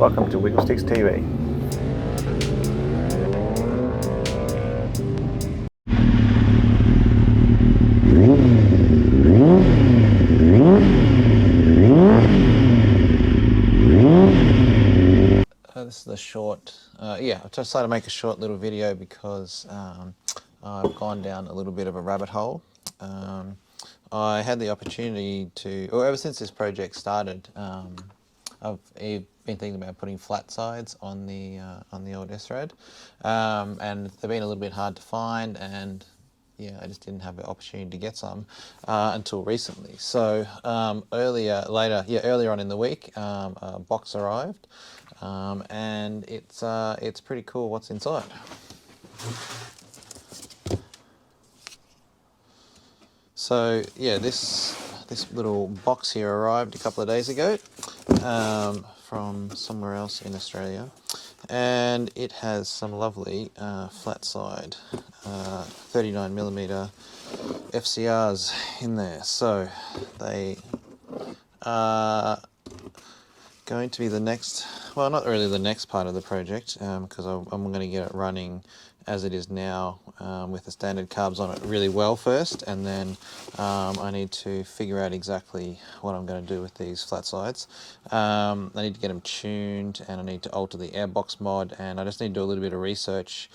Welcome to Wigglesticks TV. This is the short, I've decided to make a short little video because I've gone down a little bit of a rabbit hole. I had the opportunity to, or ever since this project started, I've been thinking about putting flat sides on the old S-Rad, and they've been a little bit hard to find, and yeah, I just didn't have the opportunity to get some until recently. So earlier on in the week, a box arrived, and it's pretty cool what's inside. So yeah, this little box here arrived a couple of days ago from somewhere else in Australia, and it has some lovely flat side 39mm FCRs in there. So they are going to be the next, well, not really the next part of the project, because I'm going to get it running as it is now with the standard carbs on it really well first, and then I need to figure out exactly what I'm going to do with these flat sides. I need to get them tuned, and I need to alter the airbox mod, and I just need to do a little bit of research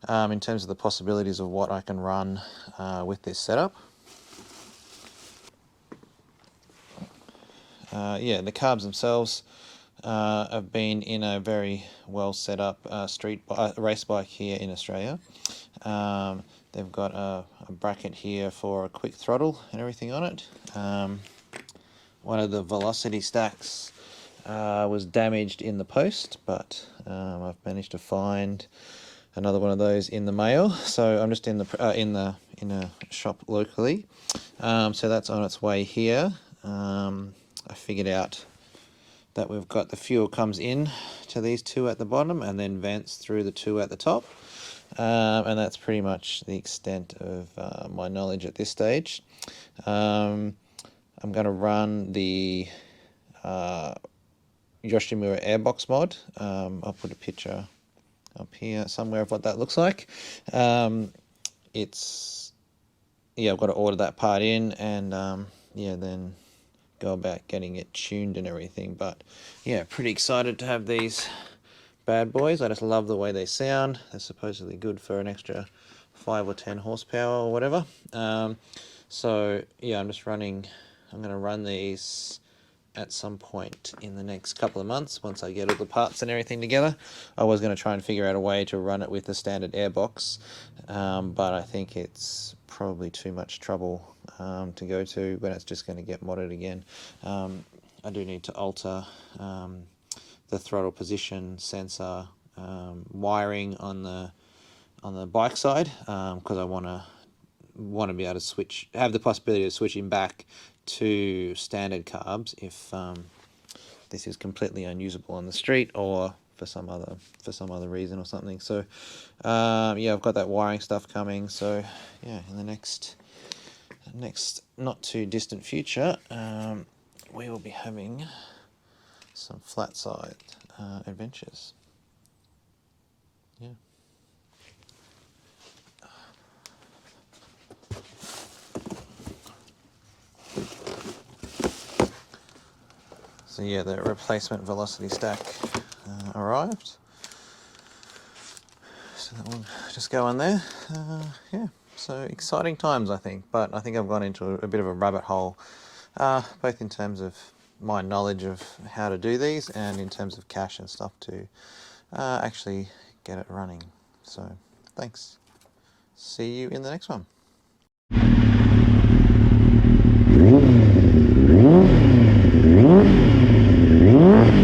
in terms of the possibilities of what I can run with this setup. Yeah, the carbs themselves have been in a very well set up race bike here in Australia. They've got a bracket here for a quick throttle and everything on it. One of the velocity stacks was damaged in the post, but I've managed to find another one of those in the mail. So I'm just in a shop locally. So that's on its way here. I figured out that we've got the fuel comes in to these two at the bottom and then vents through the two at the top. And that's pretty much the extent of my knowledge at this stage. I'm going to run the Yoshimura Airbox mod. I'll put a picture up here somewhere of what that looks like. I've got to order that part in, and then go about getting it tuned and everything. But yeah, pretty excited to have these bad boys. I just love the way they sound. They're supposedly good for an extra 5 or 10 horsepower or whatever. So yeah, I'm going to run these at some point in the next couple of months once I get all the parts and everything together. I was going to try and figure out a way to run it with the standard airbox, but I think it's probably too much trouble to go to when it's just going to get modded again. I do need to alter the throttle position sensor wiring on the bike side, because I want to be able to have the possibility of switching back to standard carbs if this is completely unusable on the street or for some other reason or something. So yeah, I've got that wiring stuff coming. So yeah, in the next not too distant future, we will be having some flat side adventures. Yeah. So yeah, the replacement velocity stack arrived. So that will just go on there. Yeah, so exciting times, I think. But I think I've gone into a bit of a rabbit hole, both in terms of my knowledge of how to do these and in terms of cash and stuff to actually get it running. So thanks. See you in the next one. Yeah.